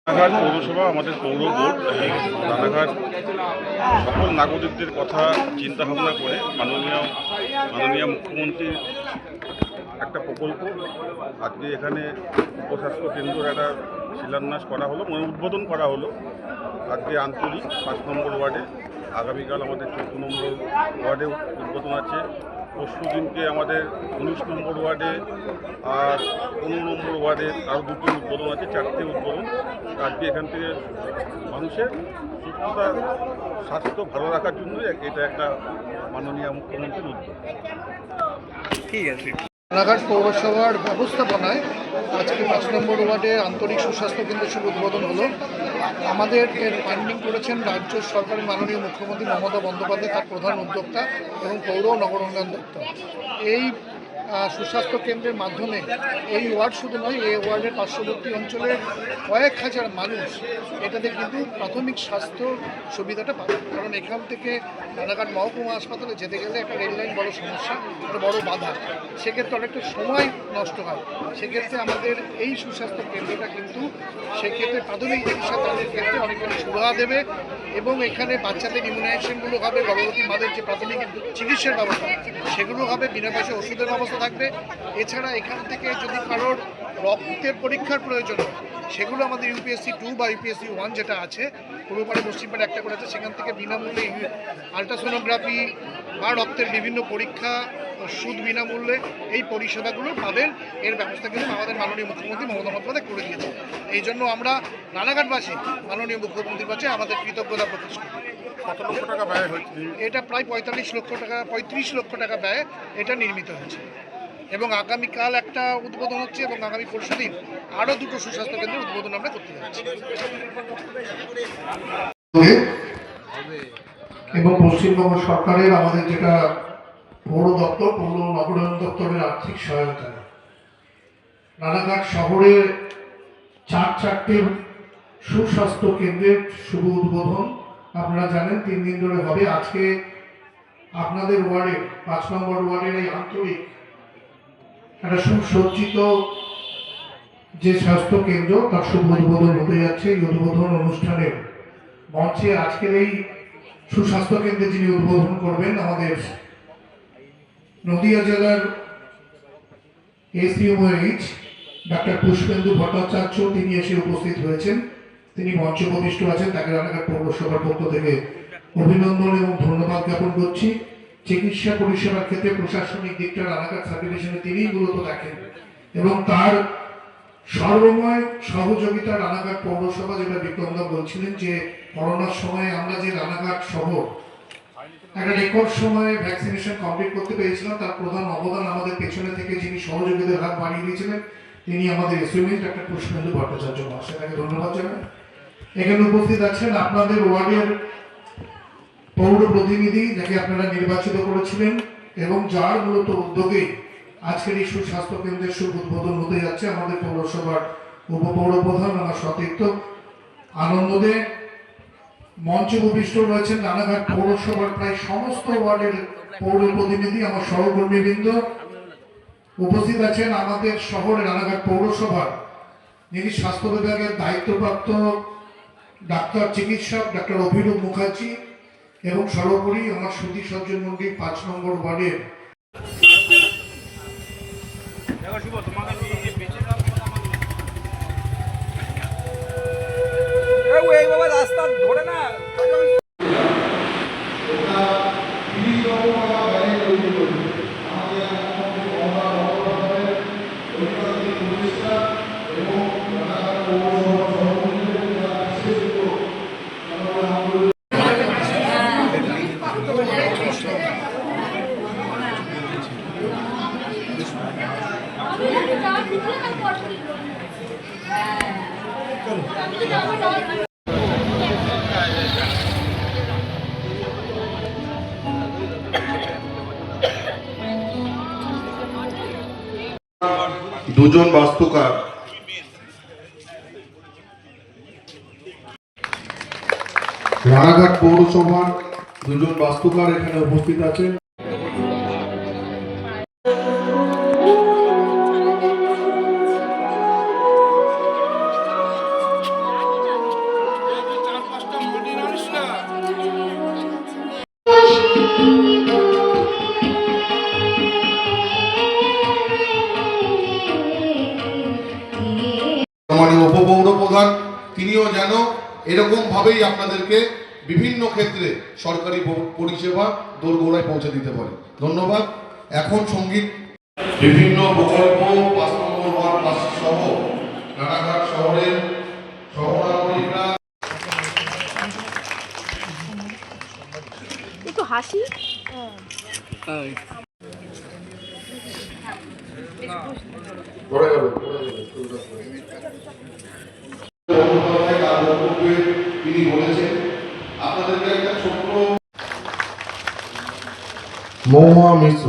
রানাঘাট পৌরসভা আমাদের পৌর বোর্ড রানাঘাট সকল নাগরিকদের কথা চিন্তা ভাবনা করে মাননীয় মুখ্যমন্ত্রীর একটা প্রকল্প আজকে এখানে উপস্বাস্থ্য কেন্দ্রের একটা শিলান্যাস করা হলো, উদ্বোধন করা হলো। আজকে আন্তরিক 5 নম্বর ওয়ার্ডে, আগামীকাল আমাদের 14 নম্বর ওয়ার্ডে উদ্বোধন আছে। পরশু দিনকে আমাদের 19 নম্বর ওয়ার্ডে আর 15 নম্বর ওয়ার্ডে আরও দুটো উদ্বোধন আছে, 4টে উদ্বোধন। আজকে এখান থেকে মানুষের সুস্থতা স্বাস্থ্য ভালো রাখার জন্য এটা একটা মাননীয় মুখ্যমন্ত্রীর উদ্যোগ। ঠিক আছে। রানাঘাট পৌরসভার ব্যবস্থাপনায় আজকে 5 নম্বর ওয়ার্ডে আন্তরিক সুস্বাস্থ্য কেন্দ্র শুভ উদ্বোধন হলো। আমাদের এর ফান্ডিং করেছেন রাজ্য সরকারের মাননীয় মুখ্যমন্ত্রী মমতা বন্দ্যোপাধ্যায়, তার প্রধান উদ্যোক্তা এবং পৌর ও নগর উন্নয়ন দপ্তর। এই সুস্বাস্থ্য কেন্দ্রের মাধ্যমে এই ওয়ার্ড শুধু নয়, এই ওয়ার্ডের পার্শ্ববর্তী অঞ্চলের কয়েক হাজার মানুষ এটাতে কিন্তু প্রাথমিক স্বাস্থ্য সুবিধাটা পাবে। কারণ এখান থেকে রানাঘাট মহকুমা হাসপাতালে যেতে গেলে একটা রেললাইন বড় সমস্যা, একটা বড় বাধা, সেক্ষেত্রে অনেকটা সময় নষ্ট হয়। সেক্ষেত্রে আমাদের এই সুস্বাস্থ্য কেন্দ্রটা কিন্তু সেক্ষেত্রে প্রাথমিক চিকিৎসা দানের ক্ষেত্রে অনেকখানি সুবিধা দেবে এবং এখানে বাচ্চাদের ইমিউনাইজেশনগুলো হবে, গর্ভবতী মাদের যে প্রাথমিক চিকিৎসার ব্যবস্থা সেগুলো হবে, বিনা পয়সায় ওষুধের ব্যবস্থা থাকবে। এছাড়া এখান থেকে যদি কারোর রক্তের পরীক্ষার প্রয়োজন হয় সেগুলো আমাদের ইউপিএসসি 2 বা ইউপিএসসি 1 যেটা আছে, পূর্বপাড়ে পশ্চিমপাড়ে একটা করে আছে, সেখান থেকে বিনামূল্যে আলট্রাসোনোগ্রাফি বা রক্তের বিভিন্ন পরীক্ষা ওষুধ বিনামূল্যে এই পরিষেবাগুলো পাবেন। এর ব্যবস্থা কিন্তু আমাদের মাননীয় মুখ্যমন্ত্রী মমতা বন্দ্যোপাধ্যায় করে দিয়েছে। এই জন্য আমরা রানাঘাটবাসী মাননীয় মুখ্যমন্ত্রীর কাছে আমাদের কৃতজ্ঞতা প্রকাশ করি। কত লক্ষ টাকা ব্যয় হয়েছে? এটা প্রায় 35 লক্ষ টাকা ব্যয় এটা নির্মিত হয়েছে এবং আগামীকাল একটা উদ্বোধন হচ্ছে এবং আগামী পরশুদিন আরও দুটো সুস্বাস্থ্য কেন্দ্রের উদ্বোধন আমরা করতে যাচ্ছি। এবং পশ্চিমবঙ্গ সরকারের আমাদের যেটা পৌর দপ্তর, পৌর নগরায়ণ দপ্তরের আর্থিক সহায়তায় রানাঘাট শহরে 4টি সুস্বাস্থ্য কেন্দ্রের শুভ উদ্বোধন আপনারা জানেন 3 দিন ধরে হবে। আজকে আপনাদের ওয়ার্ডের 5 নম্বর ওয়ার্ডের এই আন্তরিক একটা সুসজ্জিত যে স্বাস্থ্য কেন্দ্র তার শুভ উদ্বোধন হতে যাচ্ছে। এই উদ্বোধন অনুষ্ঠানের মঞ্চে আজকের এই সুস্বাস্থ্য কেন্দ্রে যিনি উদ্বোধন করবেন আমাদের নদিয়া জেলার এসইউএইচ ডাক্তার পুষ্পেন্দু ভট্টাচার্য, তিনি এসে উপস্থিত হয়েছেন। তিনি মঞ্চে উপবিষ্ট আছেন, তাকে রানাঘাট পৌরসভার পক্ষ থেকে অভিনন্দন এবং ধন্যবাদ জ্ঞাপন করছি। চিকিৎসা পরিষেবার ক্ষেত্রে প্রশাসনিক দিকটা রানাঘাট সাব ডিভিশনে তিনিই মূলত দেখেন এবং তার সর্বময় সহযোগিতা রানাঘাট পৌরসভা, যেটা বিক্রমদা বলছিলেন যে করোনার সময় আমরা যে রানাঘাট শহর একটা রেকর্ড সময়ে ভ্যাকসিনেশন কমপ্লিট করতে পেরেছিলাম, তার প্রধান অবদান আমাদের পেছনে থেকে যিনি সহযোগীদের হাত বাড়িয়ে দিয়েছিলেন তিনি আমাদের এসইউএইচ ডাক্তার পুষ্পেন্দু ভট্টাচার্য মহাশয়, তাকে ধন্যবাদ জানাই। এখানে উপস্থিত আছেন আপনাদের ওয়ার্ডের পৌর প্রতিনিধি, যাকে আপনারা নির্বাচিত করেছিলেন এবং যার মূলত উদ্যোগে আজকের এই সুস্বাস্থ্য কেন্দ্রের শুভ উদ্বোধন হতে যাচ্ছে আমাদের পৌরসভার উপপৌর প্রধান আমার সতীর্থ আনন্দদে। মঞ্চে উপবিষ্ট রয়েছেন রানাঘাট পৌরসভার প্রায় সমস্ত ওয়ার্ডের পৌর প্রতিনিধি, আমার সহকর্মীবৃন্দ। উপস্থিত আছেন আমাদের শহরে রানাঘাট পৌরসভার যিনি স্বাস্থ্য বিভাগের দায়িত্বপ্রাপ্ত ডাক্তার চিকিৎসক ডাক্তার অভিরূপ মুখার্জি এবং সর্বোপরি আমার সুধী সজ্জন মন্ডলী 5 নম্বর ওয়ার্ডের রাস্তা ধরে না দুজন বাস্তুকার রানাঘাট পৌরসভার দুজন বাস্তুকার এখানে উপস্থিত আছেন। বাস্তুকার, তিনিও যেন এরকমভাবেই আপনাদেরকে বিভিন্ন ক্ষেত্রে সরকারি পরিষেবা দোরগোড়ায় পৌঁছে দিতে পারে। ধন্যবাদ। এখন সঙ্গীত বিভিন্ন প্রকল্প ৫ নম্বর ওয়ার্ড সহ রানাঘাট শহরের সহনাগরিকরা একটু হাসি। পড়ে গেল তিনি বলেছেন আপনাদেরকে একটা ছোট্ট মহুয়া মিশ্র